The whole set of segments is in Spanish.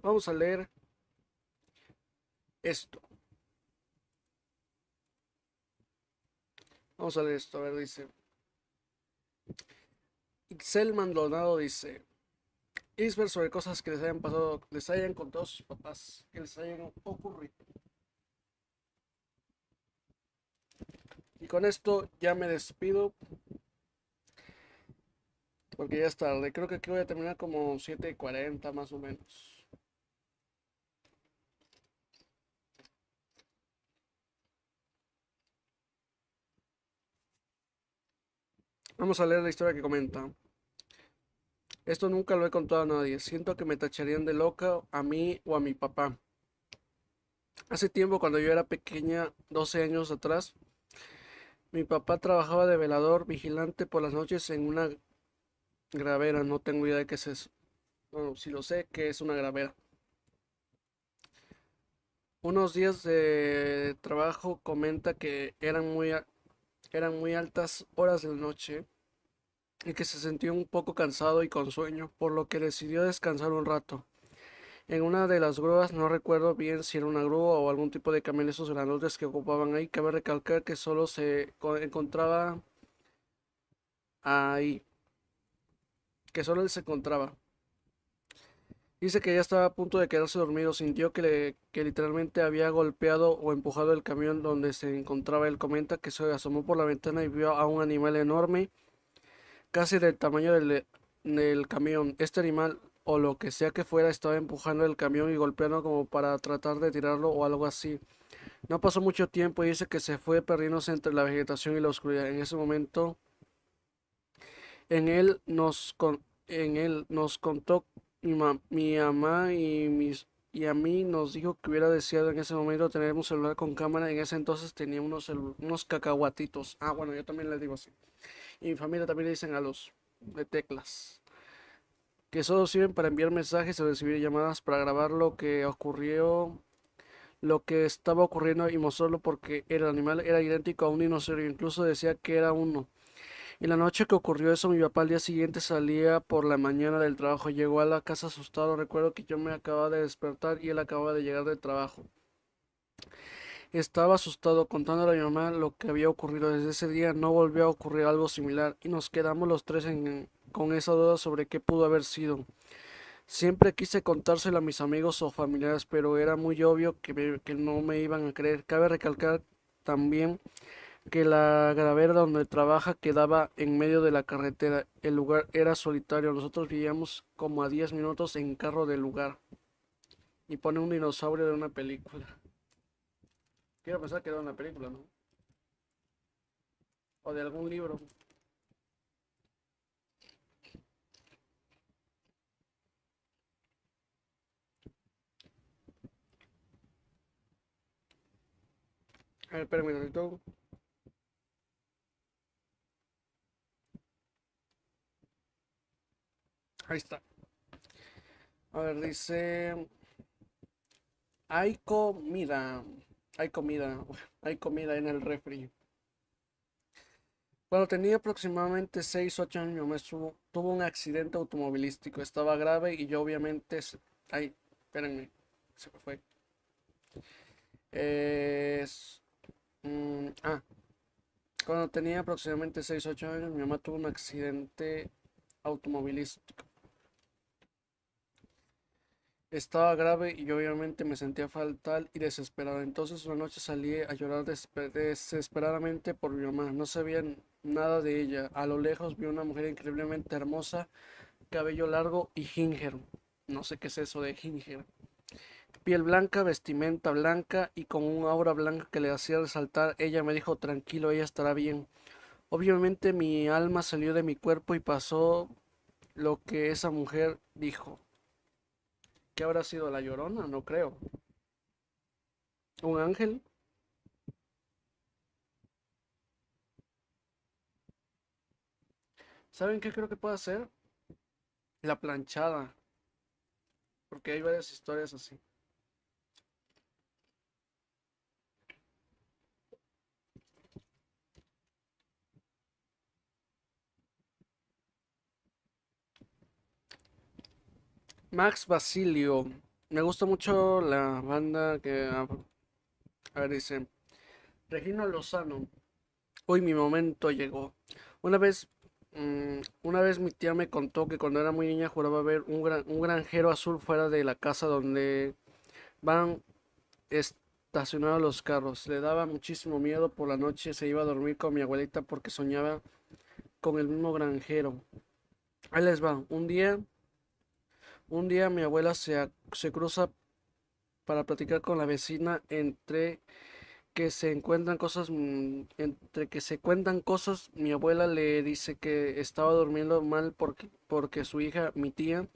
Vamos a leer esto. Vamos a leer esto. A ver, dice. Ixel Maldonado dice. Isber sobre cosas que les hayan pasado, les hayan contado sus papás, que les hayan ocurrido. Y con esto ya me despido porque ya es tarde. Creo que aquí voy a terminar como 7:40 más o menos. Vamos a leer la historia que comenta. Esto nunca lo he contado a nadie. Siento que me tacharían de loca a mí o a mi papá. Hace tiempo, cuando yo era pequeña, 12 años atrás, mi papá trabajaba de velador vigilante por las noches en una gravera. No tengo idea de qué es eso. Bueno, si lo sé, que es una gravera. Unos días de trabajo comenta que eran muy altas horas de la noche y que se sentía un poco cansado y con sueño, por lo que decidió descansar un rato. En una de las grúas, no recuerdo bien si era una grúa o algún tipo de camión esos grandotes que ocupaban ahí, cabe recalcar que solo encontraba ahí, que solo él se encontraba. Dice que ya estaba a punto de quedarse dormido, sintió que literalmente había golpeado o empujado el camión donde se encontraba. Él comenta que se asomó por la ventana y vio a un animal enorme, casi del tamaño del camión. Este animal, o lo que sea que fuera, estaba empujando el camión y golpeando como para tratar de tirarlo o algo así. No pasó mucho tiempo y dice que se fue perdiéndose entre la vegetación y la oscuridad. En ese momento, en él nos, con- en él nos contó mi mamá y a mí nos dijo que hubiera deseado en ese momento tener un celular con cámara. En ese entonces tenía unos cacahuatitos. Ah, bueno, yo también les digo así. Y mi familia también le dicen a los de teclas. Que solo sirven para enviar mensajes o recibir llamadas para grabar lo que ocurrió, lo que estaba ocurriendo y mostrarlo porque el animal era idéntico a un dinosaurio. Incluso decía que era uno. En la noche que ocurrió eso, mi papá al día siguiente salía por la mañana del trabajo. Llegó a la casa asustado. Recuerdo que yo me acababa de despertar y él acababa de llegar del trabajo. Estaba asustado contándole a mi mamá lo que había ocurrido. Desde ese día no volvió a ocurrir algo similar y nos quedamos los tres con esa duda sobre qué pudo haber sido. Siempre quise contárselo a mis amigos o familiares, pero era muy obvio que no me iban a creer. Cabe recalcar también que la gravera donde trabaja quedaba en medio de la carretera. El lugar era solitario. Nosotros vivíamos como a 10 minutos en carro del lugar. Y pone un dinosaurio de una película. Quiero pensar que era una película, ¿no? O de algún libro. A ver, espérame un momento. Ahí está. A ver, dice... Hay comida. Hay comida. Hay comida en el refri. Cuando tenía aproximadamente 6 o 8 años, mi mamá tuvo un accidente automovilístico. Estaba grave y yo obviamente... Ay, espérenme. Se me fue. Es... Cuando tenía aproximadamente 6 o 8 años, mi mamá tuvo un accidente automovilístico. Estaba grave y yo obviamente me sentía fatal y desesperado. Entonces una noche salí a llorar desesperadamente por mi mamá. No sabía nada de ella. A lo lejos vi una mujer increíblemente hermosa, cabello largo y ginger. No sé qué es eso de ginger. Piel blanca, vestimenta blanca y con un aura blanca que le hacía resaltar. Ella me dijo, tranquilo, ella estará bien. Obviamente mi alma salió de mi cuerpo y pasó lo que esa mujer dijo. ¿Qué habrá sido la Llorona? No creo. ¿Un ángel? ¿Saben qué creo que puede ser? La planchada, porque hay varias historias así. Max Basilio Me gusta mucho la banda que, a ver, dice, Regino Lozano. Hoy mi momento llegó. Una vez, una vez mi tía me contó que cuando era muy niña juraba ver un granjero azul fuera de la casa donde van estacionados los carros. Le daba muchísimo miedo por la noche, se iba a dormir con mi abuelita porque soñaba con el mismo granjero. Ahí les va. Un día mi abuela se cruza para platicar con la vecina entre que se cuentan cosas, mi abuela le dice que estaba durmiendo mal porque su hija, mi tía,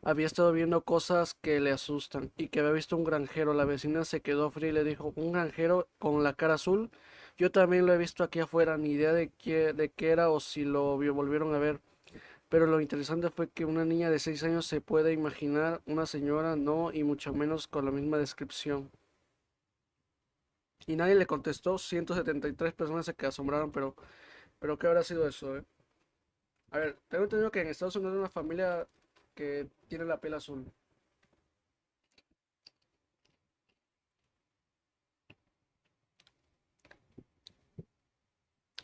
había estado viendo cosas que le asustan y que había visto un granjero. La vecina se quedó fría y le dijo, ¿un granjero con la cara azul? Yo también lo he visto aquí afuera, ni idea de qué era o si volvieron a ver. Pero lo interesante fue que una niña de 6 años se puede imaginar, una señora no, y mucho menos con la misma descripción. Y nadie le contestó, 173 personas se que asombraron, pero ¿qué habrá sido eso, eh? A ver, tengo entendido que en Estados Unidos hay una familia que tiene la piel azul.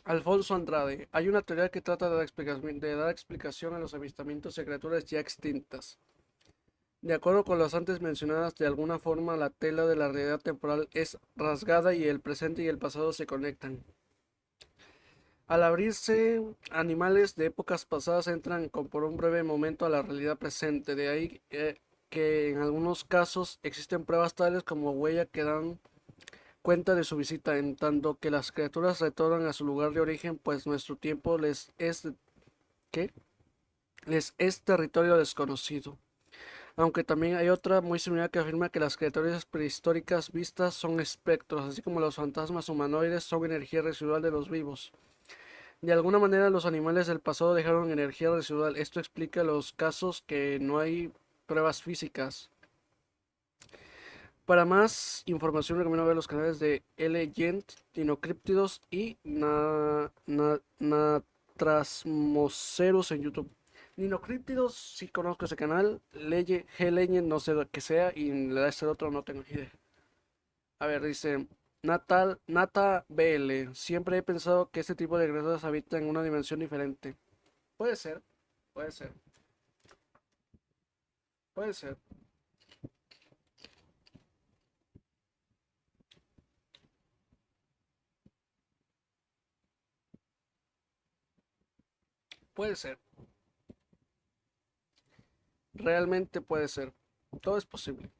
Alfonso Andrade. Hay una teoría que trata de dar explicación a los avistamientos de criaturas ya extintas. De acuerdo con las antes mencionadas, de alguna forma la tela de la realidad temporal es rasgada y el presente y el pasado se conectan. Al abrirse, animales de épocas pasadas entran por un breve momento a la realidad presente. De ahí que en algunos casos existen pruebas tales como huella que dan cuenta de su visita, en tanto que las criaturas retornan a su lugar de origen, pues nuestro tiempo ¿qué? Les es territorio desconocido. Aunque también hay otra muy similar que afirma que las criaturas prehistóricas vistas son espectros, así como los fantasmas humanoides son energía residual de los vivos. De alguna manera los animales del pasado dejaron energía residual. Esto explica los casos que no hay pruebas físicas. Para más información recomiendo ver los canales de L-Gent, Dinocríptidos y Natrasmoceros en YouTube. Dinocríptidos sí conozco ese canal, G-Legend no sé qué sea y le da ese otro no tengo idea. A ver, dice Nata BL. Siempre he pensado que este tipo de criaturas habitan en una dimensión diferente. Puede ser, puede ser, puede ser, puede ser. Realmente puede ser. Todo es posible.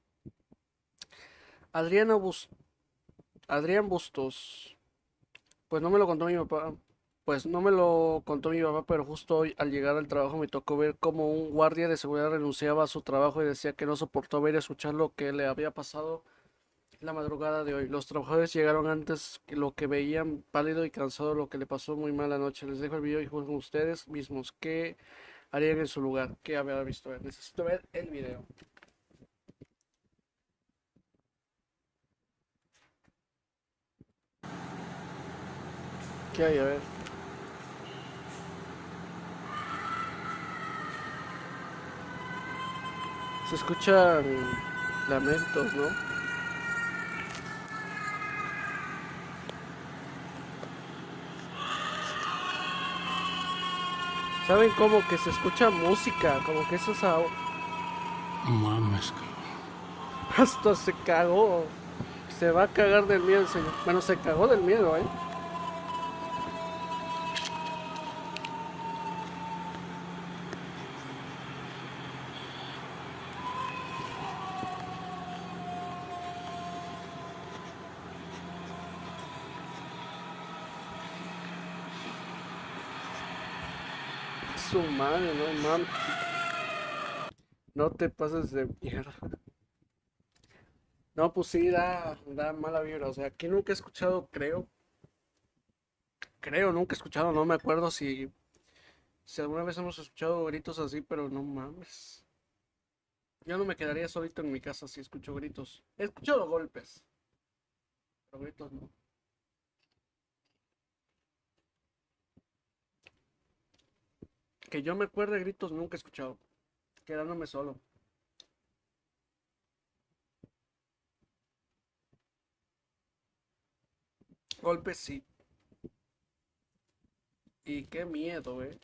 Adriana Bus Adrián Bustos. Pues no me lo contó mi papá. Pues no me lo contó mi papá, pero justo hoy al llegar al trabajo me tocó ver cómo un guardia de seguridad renunciaba a su trabajo y decía que no soportó ver y escuchar lo que le había pasado la madrugada de hoy. Los trabajadores llegaron antes que lo que veían pálido y cansado, lo que le pasó muy mal anoche. Les dejo el video y juzguen ustedes mismos qué harían en su lugar, qué habrá visto ver. Necesito ver el video. ¿Qué hay? A ver. Se escuchan lamentos, ¿no? ¿Saben cómo que se escucha música? Como que eso es No mames, hasta se cagó. Se va a cagar del miedo el señor. Bueno, se cagó del miedo, ¿eh? Su madre, no mames. No te pases de mierda. No, pues sí, da mala vibra. O sea, aquí nunca he escuchado, nunca he escuchado, no me acuerdo si alguna vez hemos escuchado gritos así, pero no mames. Yo no me quedaría solito en mi casa si escucho gritos. He escuchado golpes, pero gritos no. Que yo me acuerde gritos nunca he escuchado. Quedándome solo. Golpes sí. Y qué miedo, eh.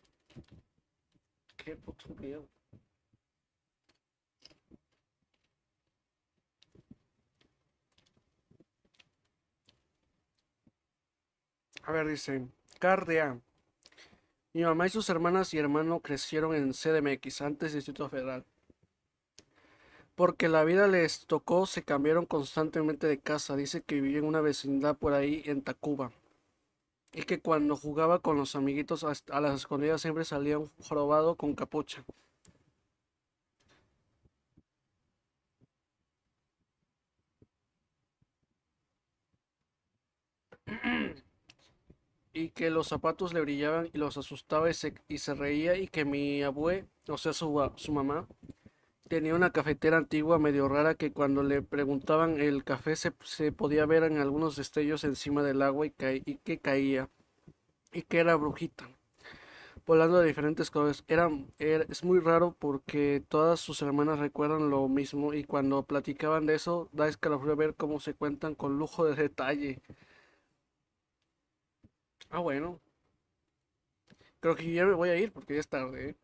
Qué puto miedo. A ver, dice. Cardia. Mi mamá y sus hermanas y hermano crecieron en CDMX, antes Distrito Federal. Porque la vida les tocó, se cambiaron constantemente de casa. Dice que vivía en una vecindad por ahí en Tacuba. Y que cuando jugaba con los amiguitos a las escondidas siempre salía un jorobado con capucha. Y que los zapatos le brillaban y los asustaba y se reía y que mi abue, o sea su mamá, tenía una cafetera antigua medio rara que cuando le preguntaban el café se podía ver en algunos destellos encima del agua y que caía y que era brujita, volando de diferentes colores. Es muy raro porque todas sus hermanas recuerdan lo mismo y cuando platicaban de eso da escalofrío ver cómo se cuentan con lujo de detalle. Ah, bueno, creo que ya me voy a ir porque ya es tarde, ¿eh?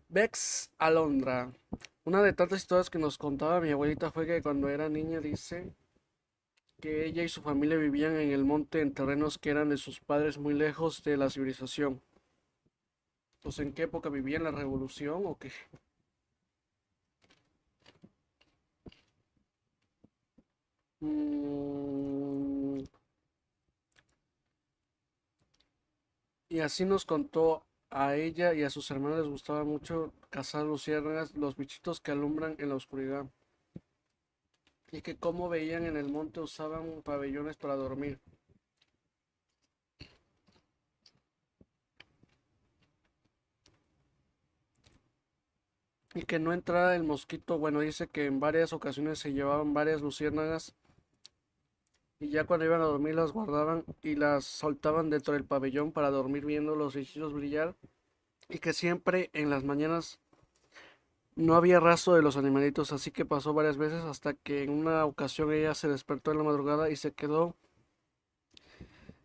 Bex Alondra. Una de tantas historias que nos contaba mi abuelita fue que cuando era niña dice que ella y su familia vivían en el monte en terrenos que eran de sus padres muy lejos de la civilización. Pues en qué época vivían, la revolución o qué. Mm, y así nos contó a ella y a sus hermanos les gustaba mucho cazar luciérnagas, los bichitos que alumbran en la oscuridad. Y que como veían en el monte usaban pabellones para dormir. Y que no entrara el mosquito, bueno, dice que en varias ocasiones se llevaban varias luciérnagas y ya cuando iban a dormir las guardaban y las soltaban dentro del pabellón para dormir viendo los bichitos brillar y que siempre en las mañanas no había rastro de los animalitos, así que pasó varias veces hasta que en una ocasión ella se despertó en la madrugada y se quedó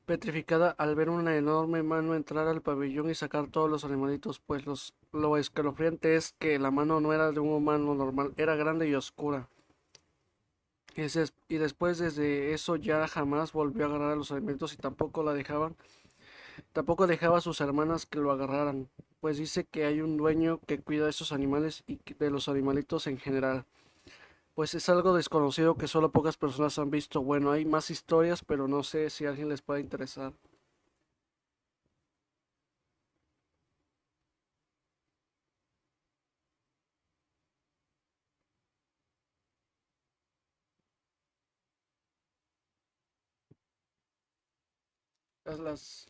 petrificada al ver una enorme mano entrar al pabellón y sacar todos los animalitos, pues lo escalofriante es que la mano no era de un humano normal, era grande y oscura. Y después desde eso ya jamás volvió a agarrar a los alimentos y tampoco dejaba a sus hermanas que lo agarraran, pues dice que hay un dueño que cuida de esos animales y de los animalitos en general. Pues es algo desconocido que solo pocas personas han visto. Bueno, hay más historias, pero no sé si a alguien les puede interesar.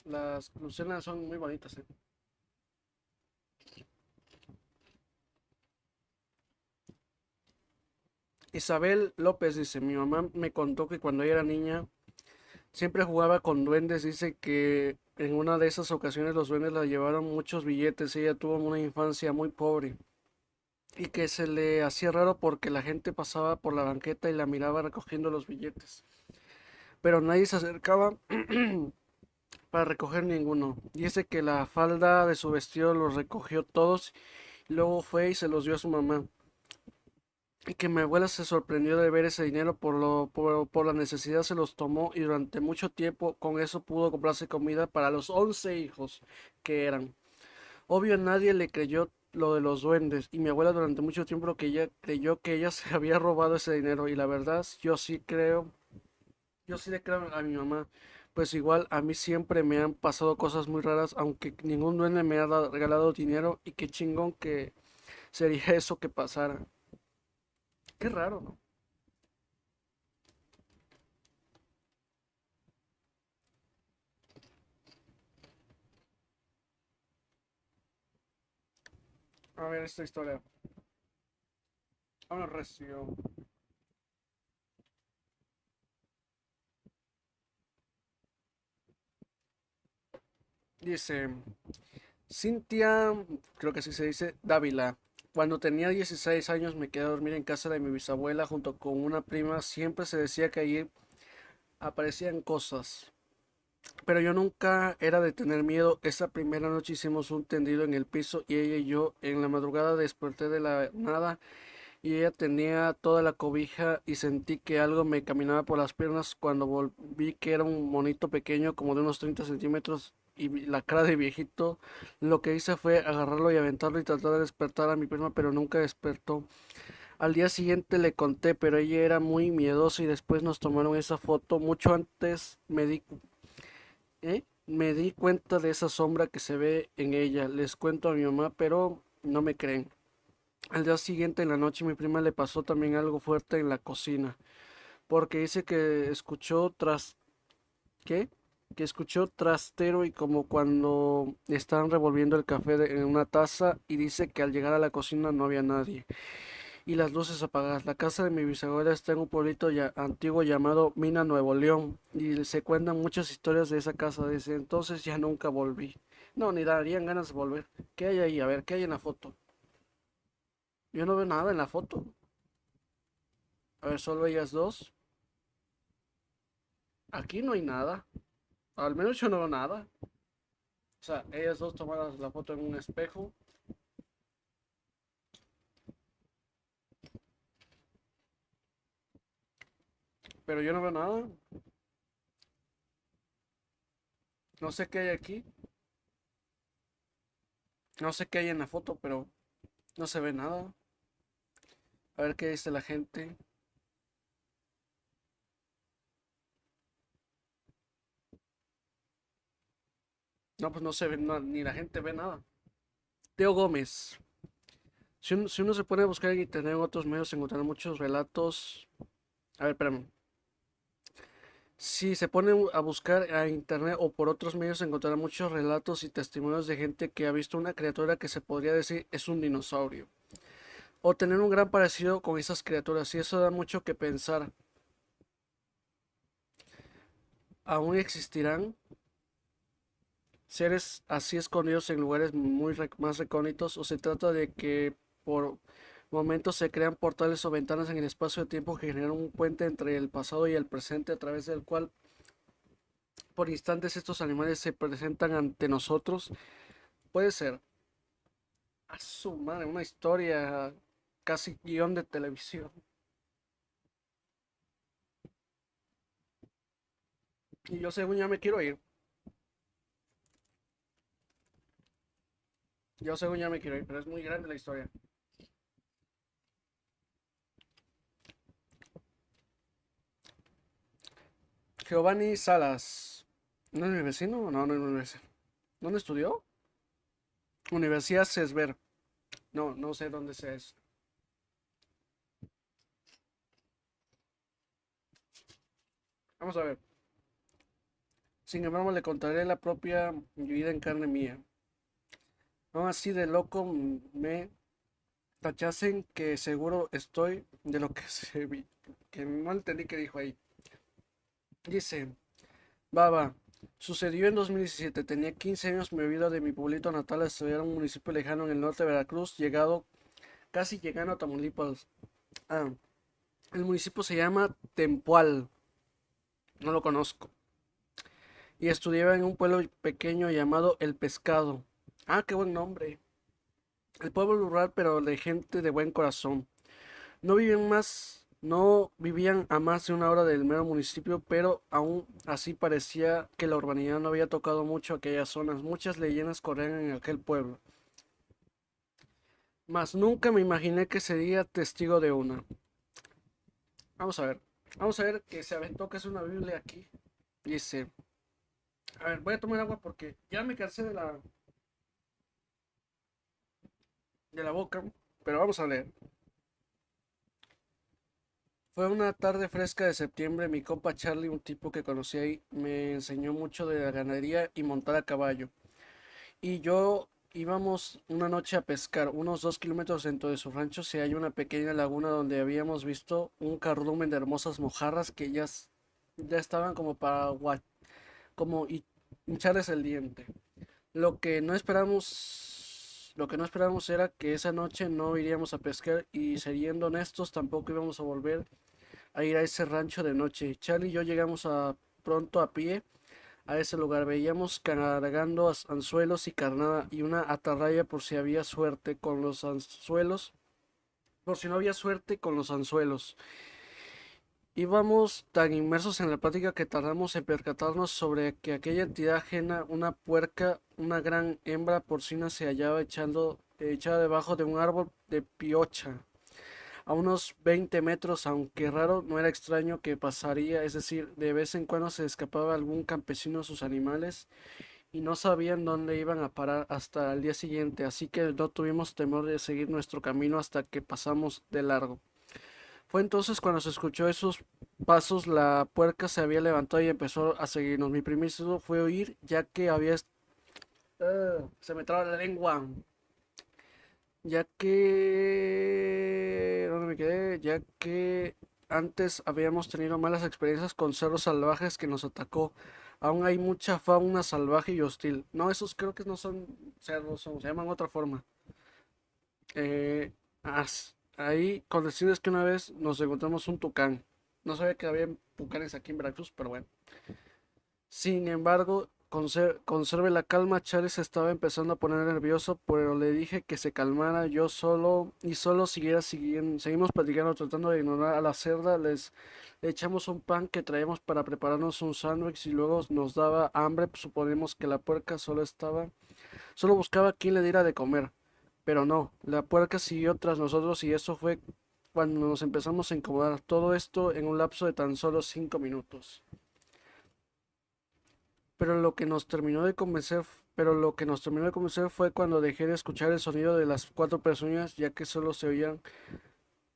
Las lucenas son muy bonitas, ¿eh? Isabel López dice, mi mamá me contó que cuando ella era niña siempre jugaba con duendes. Dice que en una de esas ocasiones los duendes la llevaron muchos billetes. Ella tuvo una infancia muy pobre y que se le hacía raro porque la gente pasaba por la banqueta y la miraba recogiendo los billetes. Pero nadie se acercaba para recoger ninguno. Dice que la falda de su vestido los recogió todos y luego fue y se los dio a su mamá. Y que mi abuela se sorprendió de ver ese dinero por la necesidad se los tomó y durante mucho tiempo con eso pudo comprarse comida para los 11 hijos que eran. Obvio nadie le creyó lo de los duendes y mi abuela durante mucho tiempo que ella creyó que ella se había robado ese dinero y la verdad yo sí le creo a mi mamá. Pues igual a mí siempre me han pasado cosas muy raras aunque ningún duende me ha regalado dinero y qué chingón que sería eso que pasara. Qué raro, ¿no? A ver esta historia. Ahora recio. Dice Cintia, creo que así se dice, Dávila. Cuando tenía 16 años me quedé a dormir en casa de mi bisabuela junto con una prima. Siempre se decía que allí aparecían cosas. Pero yo nunca era de tener miedo. Esa primera noche hicimos un tendido en el piso y ella y yo en la madrugada desperté de la nada y ella tenía toda la cobija y sentí que algo me caminaba por las piernas cuando volví que era un monito pequeño como de unos 30 centímetros y la cara de viejito. Lo que hice fue agarrarlo y aventarlo y tratar de despertar a mi prima, pero nunca despertó. Al día siguiente le conté, pero ella era muy miedosa y después nos tomaron esa foto. Mucho antes me di cuenta de esa sombra que se ve en ella. Les cuento a mi mamá, pero no me creen. Al día siguiente en la noche mi prima le pasó también algo fuerte en la cocina, porque dice que escuchó ¿qué? Que escuchó trastero y como cuando estaban revolviendo el café en una taza y dice que al llegar a la cocina no había nadie y las luces apagadas. La casa de mi bisabuela está en un pueblito ya antiguo llamado Mina, Nuevo León, y se cuentan muchas historias de esa casa. Desde entonces ya nunca volví. No, ni darían ganas de volver. ¿Qué hay ahí? A ver, ¿qué hay en la foto? Yo no veo nada en la foto. A ver, solo ellas dos. Aquí no hay nada. Al menos yo no veo nada. O sea, ellas dos tomaron la foto en un espejo. Pero yo no veo nada. No sé qué hay aquí. No sé qué hay en la foto, pero no se ve nada. A ver qué dice la gente. No, pues no se ve nada, ni la gente ve nada. Teo Gómez. Si uno se pone a buscar en internet en otros medios, encontrará muchos relatos. A ver, espérame. Si se pone a buscar a internet o por otros medios, encontrará muchos relatos y testimonios de gente que ha visto una criatura que se podría decir es un dinosaurio. O tener un gran parecido con esas criaturas. Y eso da mucho que pensar. ¿Aún existirán seres así escondidos en lugares más recónditos? ¿O se trata de que por momentos se crean portales o ventanas en el espacio de tiempo que generan un puente entre el pasado y el presente a través del cual por instantes estos animales se presentan ante nosotros? Puede ser. A su madre, una historia casi guión de televisión. Y yo según ya me quiero ir. Yo según ya me quiero ir, pero es muy grande la historia. Giovanni Salas. ¿No es mi vecino? No, no es mi vecino. ¿Dónde estudió? Universidad Cesver. No, no sé dónde sea eso. Vamos a ver. Sin embargo, le contaré la propia vida en carne mía. Aún así de loco me tachasen que seguro estoy de lo que se vi. Que no entendí qué dijo ahí. Dice, Baba, sucedió en 2017. Tenía 15 años, me había ido de mi pueblito natal a estudiar en un municipio lejano en el norte de Veracruz, casi llegando a Tamaulipas. Ah, el municipio se llama Tempoal. No lo conozco. Y estudiaba en un pueblo pequeño llamado El Pescado. Ah, qué buen nombre. El pueblo rural, pero de gente de buen corazón. No vivían a más de una hora del mero municipio, pero aún así parecía que la urbanidad no había tocado mucho aquellas zonas. Muchas leyendas corrían en aquel pueblo. Mas nunca me imaginé que sería testigo de una. Vamos a ver. Vamos a ver que se aventó que es una Biblia aquí. Dice, a ver, voy a tomar agua porque ya me cansé de la boca, pero vamos a leer. Fue una tarde fresca de septiembre. Mi compa Charlie, un tipo que conocí ahí, me enseñó mucho de la ganadería y montar a caballo. Y yo íbamos una noche a pescar. Unos 2 kilómetros dentro de su rancho se halla una pequeña laguna donde habíamos visto un cardumen de hermosas mojarras que ya estaban como para como hincharles el diente. Lo que no esperamos era que esa noche no iríamos a pescar y siendo honestos tampoco íbamos a volver a ir a ese rancho de noche. Charlie y yo llegamos pronto a pie a ese lugar. Veíamos cargando anzuelos y carnada y una atarraya por si había suerte con los anzuelos, por si no había suerte con los anzuelos. Íbamos tan inmersos en la plática que tardamos en percatarnos sobre que aquella entidad ajena, una puerca, una gran hembra porcina, se hallaba echada debajo de un árbol de piocha, a unos 20 metros, aunque raro, no era extraño que pasaría, es decir, de vez en cuando se escapaba algún campesino a sus animales y no sabían dónde iban a parar hasta el día siguiente, así que no tuvimos temor de seguir nuestro camino hasta que pasamos de largo. Fue entonces cuando se escuchó esos pasos, la puerca se había levantado y empezó a seguirnos. Mi primer susto fue oír, ya que se me traba la lengua. Ya que... ¿Dónde me quedé? Ya que antes habíamos tenido malas experiencias con cerdos salvajes que nos atacó. Aún hay mucha fauna salvaje y hostil. No, esos creo que no son cerdos, se llaman otra forma. Eh, Ahí, con decirles que una vez nos encontramos un tucán. No sabía que había tucanes aquí en Veracruz, pero bueno. Sin embargo, conserve la calma. Charles estaba empezando a poner nervioso, pero le dije que se calmara. Yo solo y solo seguimos platicando, tratando de ignorar a la cerda. Le echamos un pan que traíamos para prepararnos un sándwich y luego nos daba hambre. Suponemos que la puerca solo buscaba quien le diera de comer. Pero no, la puerca siguió tras nosotros y eso fue cuando nos empezamos a incomodar. Todo esto en un lapso de tan solo 5 minutos. Pero lo que nos terminó de convencer, pero lo que nos terminó de convencer fue cuando dejé de escuchar el sonido de las cuatro pezuñas, ya que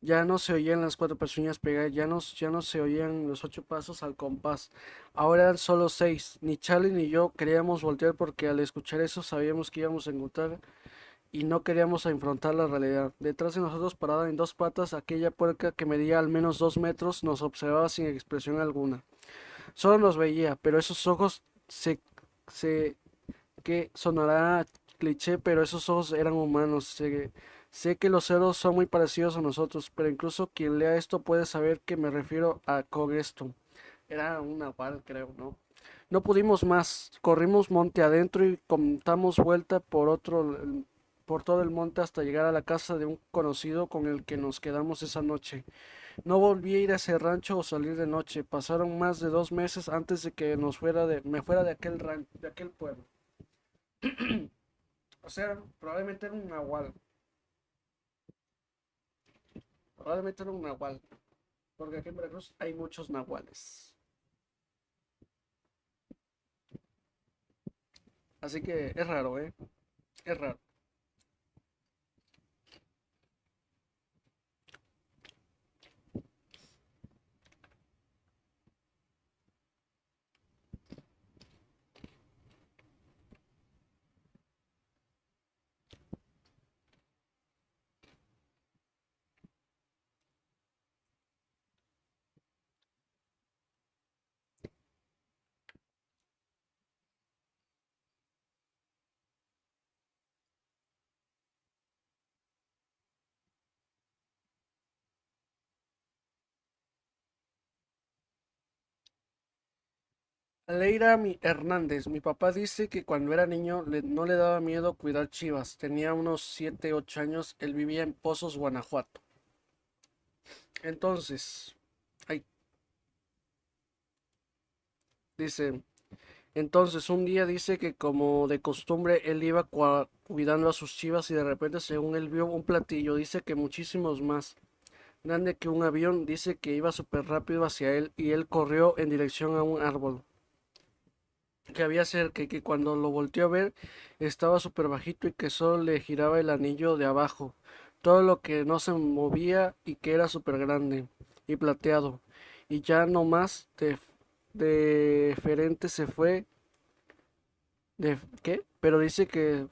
ya no se oían las cuatro pezuñas pegadas, ya no se oían los 8 pasos al compás. Ahora eran solo 6. Ni Charlie ni yo queríamos voltear porque al escuchar eso sabíamos que íbamos a encontrar y no queríamos enfrentar la realidad. Detrás de nosotros, parada en dos patas, aquella puerca que medía al menos 2 metros nos observaba sin expresión alguna. Solo nos veía, pero esos ojos se que sonará cliché, pero esos ojos eran humanos. Sé que los cerdos son muy parecidos a nosotros, pero incluso quien lea esto puede saber que me refiero a con esto. Era un nahual, creo, ¿no? No pudimos más, corrimos monte adentro y contamos vuelta por todo el monte hasta llegar a la casa de un conocido con el que nos quedamos esa noche. No volví a ir a ese rancho o salir de noche. Pasaron más de 2 meses antes de que me fuera de aquel de aquel pueblo. O sea, probablemente era un nahual. Probablemente era un nahual. Porque aquí en Veracruz hay muchos nahuales. Así que es raro, ¿eh? Es raro. Hernández, mi papá dice que cuando era niño no le daba miedo cuidar chivas. Tenía unos 7, 8 años. Él vivía en Pozos, Guanajuato. Entonces, ay, dice, entonces un día dice que como de costumbre él iba cuidando a sus chivas y de repente según él vio un platillo, dice que muchísimos más grande que un avión, dice que iba súper rápido hacia él y él corrió en dirección a un árbol que había cerca y que cuando lo volteó a ver estaba súper bajito y que solo le giraba el anillo de abajo, todo lo que no se movía y que era súper grande y plateado y ya no más de diferente se fue de ¿qué? Pero dice que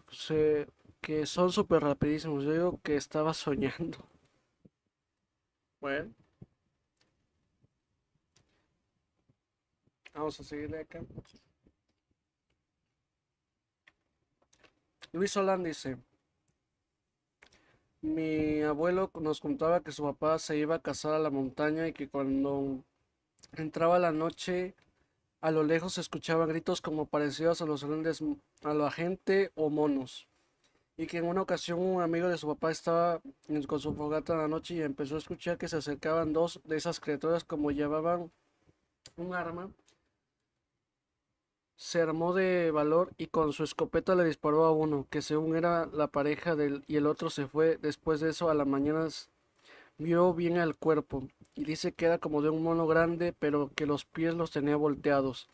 son súper rapidísimos. Yo digo que estaba soñando. Bueno, vamos a seguirle acá. Luis Solán dice, Mi abuelo nos contaba que su papá se iba a cazar a la montaña y que cuando entraba la noche a lo lejos se escuchaban gritos como parecidos a los grandes, a la gente o monos. Y que en una ocasión un amigo de su papá estaba con su fogata en la noche y empezó a escuchar que se acercaban dos de esas criaturas como llevaban un arma. Se armó de valor y con su escopeta le disparó a uno, que según era la pareja del, y el otro se fue. Después de eso, a la mañana vio bien el cuerpo y dice que era como de un mono grande, pero que los pies los tenía volteados.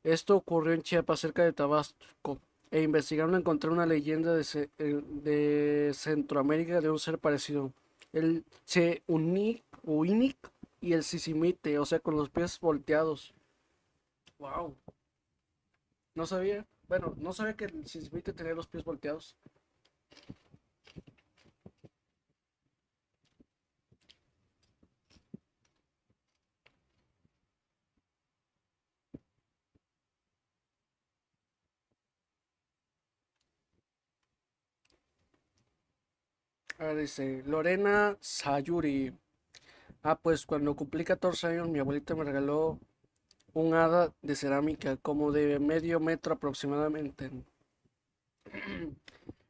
Esto ocurrió en Chiapas, cerca de Tabasco, e investigando encontré una leyenda de Centroamérica de un ser parecido. El Uinic y el Sisimite, o sea, con los pies volteados. Wow, no sabía. Bueno, no sabía que el Sisimite tenía los pies volteados. A ver, dice Lorena Sayuri. Ah, pues cuando cumplí 14 años, mi abuelita me regaló un hada de cerámica, como de medio metro aproximadamente.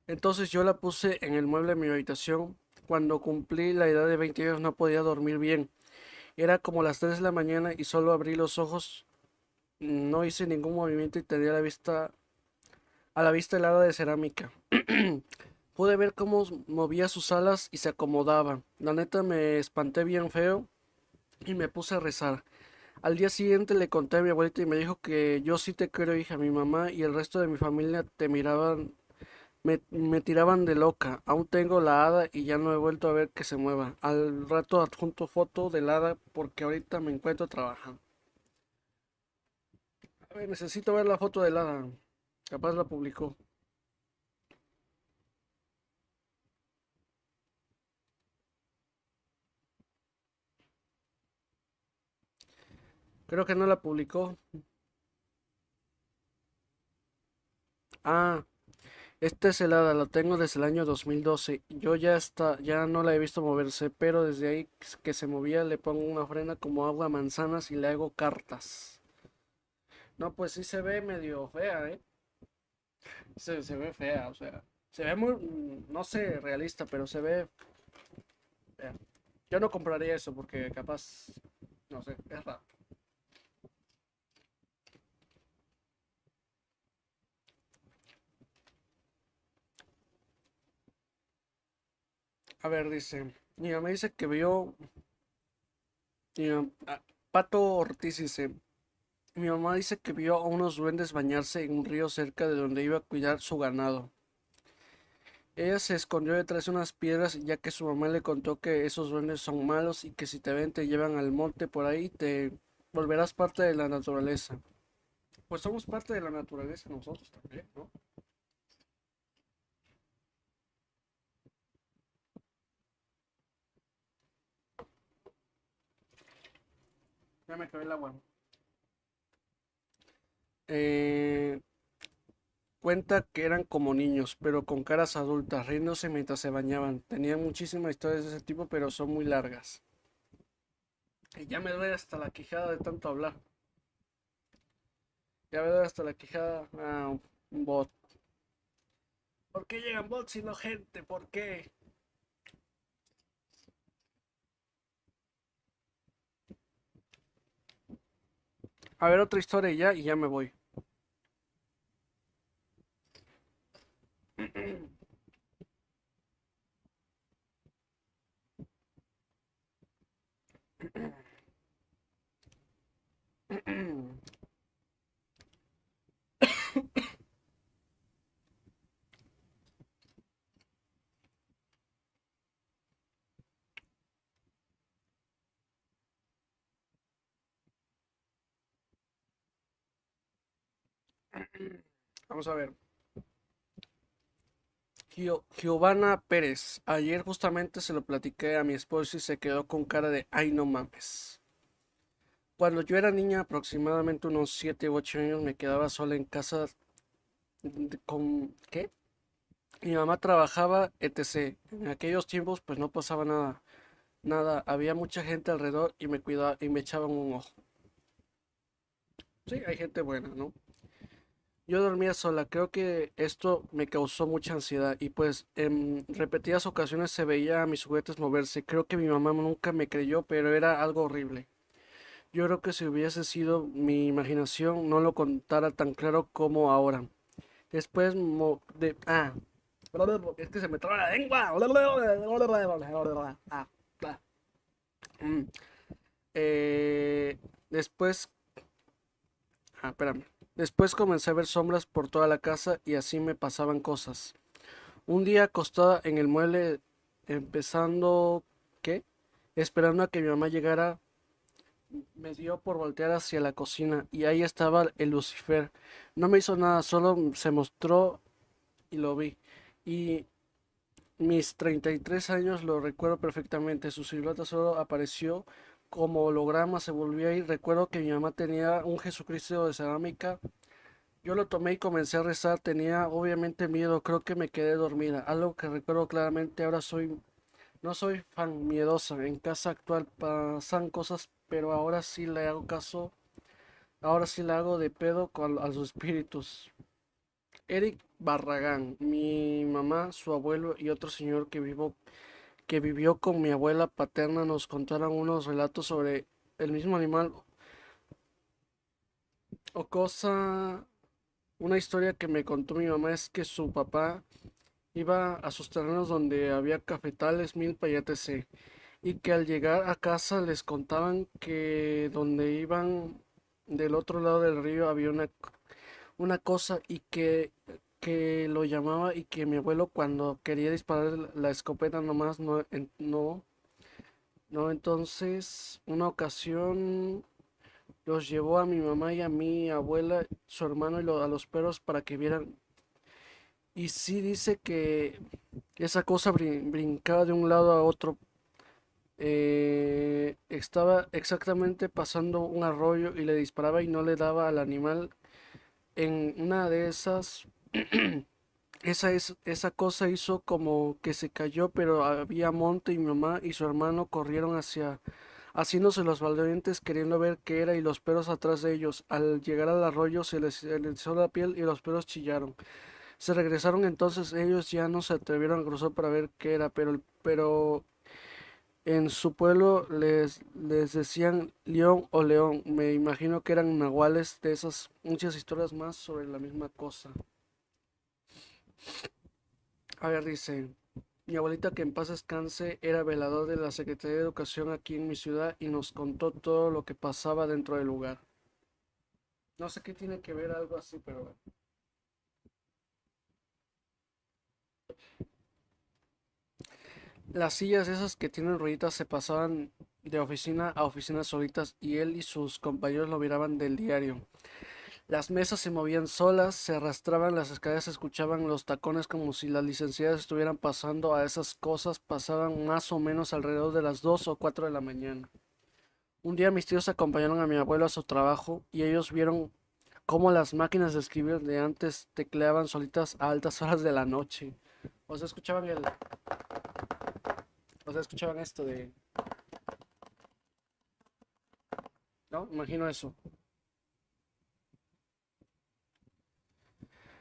Entonces yo la puse en el mueble de mi habitación. Cuando cumplí la edad de 20 años no podía dormir bien. Era como las 3 de la mañana y solo abrí los ojos. No hice ningún movimiento y tenía a la vista el hada de cerámica. Pude ver cómo movía sus alas y se acomodaba. La neta me espanté bien feo y me puse a rezar. Al día siguiente le conté a mi abuelita y me dijo que yo sí te quiero, hija. Mi mamá y el resto de mi familia te miraban, me tiraban de loca. Aún tengo la hada y ya no he vuelto a ver que se mueva. Al rato adjunto foto del hada porque ahorita me encuentro trabajando. A ver, necesito ver la foto del hada. Capaz la publicó. Creo que no la publicó. Ah, este es el hada, lo tengo desde el año 2012. Yo ya no la he visto moverse, pero desde ahí que se movía le pongo una ofrenda como agua, manzanas y le hago cartas. No, pues sí se ve medio fea, ¿eh? Se ve fea, o sea, se ve muy, no sé, realista, pero se ve fea. Yo no compraría eso porque capaz, no sé, es raro. A ver, dice, mi mamá dice que vio, Pato Ortiz dice, mi mamá dice que vio a unos duendes bañarse en un río cerca de donde iba a cuidar su ganado. Ella se escondió detrás de unas piedras ya que su mamá le contó que esos duendes son malos y que si te ven te llevan al monte por ahí te volverás parte de la naturaleza. Pues somos parte de la naturaleza nosotros también, ¿no? Ya me acabé el agua. Eh, Cuenta que eran como niños, pero con caras adultas, riéndose mientras se bañaban. Tenían muchísimas historias de ese tipo, pero son muy largas. Y ya me duele hasta la quijada de tanto hablar. Ya me duele hasta la quijada. Ah, un bot. ¿Por qué llegan bots y no gente? ¿Por qué? A ver, otra historia y ya me voy. Vamos a ver. Giovanna Pérez. Ayer justamente se lo platiqué a mi esposo y se quedó con cara de ay no mames. Cuando yo era niña, aproximadamente unos 7 u 8 años, me quedaba sola en casa con ¿qué? Mi mamá trabajaba, etc. En aquellos tiempos pues no pasaba nada, había mucha gente alrededor y me cuidaba y me echaban un ojo. Sí, hay gente buena, ¿no? Yo dormía sola, creo que esto me causó mucha ansiedad y pues en repetidas ocasiones se veía a mis juguetes moverse. Creo que mi mamá nunca me creyó, pero era algo horrible. Yo creo que si hubiese sido mi imaginación no lo contara tan claro como ahora. Después es que se me traba la lengua. Mm. Después, espérame. Después comencé a ver sombras por toda la casa y así me pasaban cosas. Un día acostada en el mueble, empezando, ¿qué? Esperando a que mi mamá llegara, me dio por voltear hacia la cocina y ahí estaba el Lucifer. No me hizo nada, solo se mostró y lo vi. Y mis 33 años lo recuerdo perfectamente. Su silueta solo apareció como holograma, se volvió a ir. Recuerdo que mi mamá tenía un Jesucristo de cerámica. Yo lo tomé y comencé a rezar. Tenía obviamente miedo, creo que me quedé dormida. Algo que recuerdo claramente. No soy fan miedosa. En casa actual pasan cosas, pero ahora sí le hago caso. Ahora sí le hago de pedo a los espíritus. Eric Barragán, mi mamá, su abuelo y otro señor que vivió con mi abuela paterna nos contaron unos relatos sobre el mismo animal o cosa. Una historia que me contó mi mamá es que su papá iba a sus terrenos donde había cafetales, milpa y etc. Y que al llegar a casa les contaban que donde iban del otro lado del río había una cosa y que lo llamaba y que mi abuelo cuando quería disparar la escopeta nomás no, entonces una ocasión los llevó a mi mamá y a mi abuela, su hermano a los perros para que vieran. Y sí dice que esa cosa brincaba de un lado a otro. Estaba exactamente pasando un arroyo y le disparaba y no le daba al animal. En una de esas, esa cosa hizo como que se cayó, pero había monte y mi mamá y su hermano corrieron haciéndose los valientes queriendo ver qué era y los perros atrás de ellos. Al llegar al arroyo se les erizó la piel y los perros chillaron. Se regresaron entonces, ellos ya no se atrevieron a cruzar para ver qué era, pero en su pueblo les decían león o león. Me imagino que eran nahuales de esas muchas historias más sobre la misma cosa. A ver, dice, mi abuelita que en paz descanse era velador de la Secretaría de Educación aquí en mi ciudad y nos contó todo lo que pasaba dentro del lugar. No sé qué tiene que ver algo así, pero bueno. Las sillas esas que tienen rueditas se pasaban de oficina a oficina solitas y él y sus compañeros lo miraban del diario. Las mesas se movían solas, se arrastraban las escaleras, se escuchaban los tacones como si las licenciadas estuvieran pasando a esas cosas, pasaban más o menos alrededor de las 2 o 4 de la mañana. Un día mis tíos acompañaron a mi abuelo a su trabajo y ellos vieron cómo las máquinas de escribir de antes tecleaban solitas a altas horas de la noche. O sea, escuchaban esto de, ¿no? Imagino eso.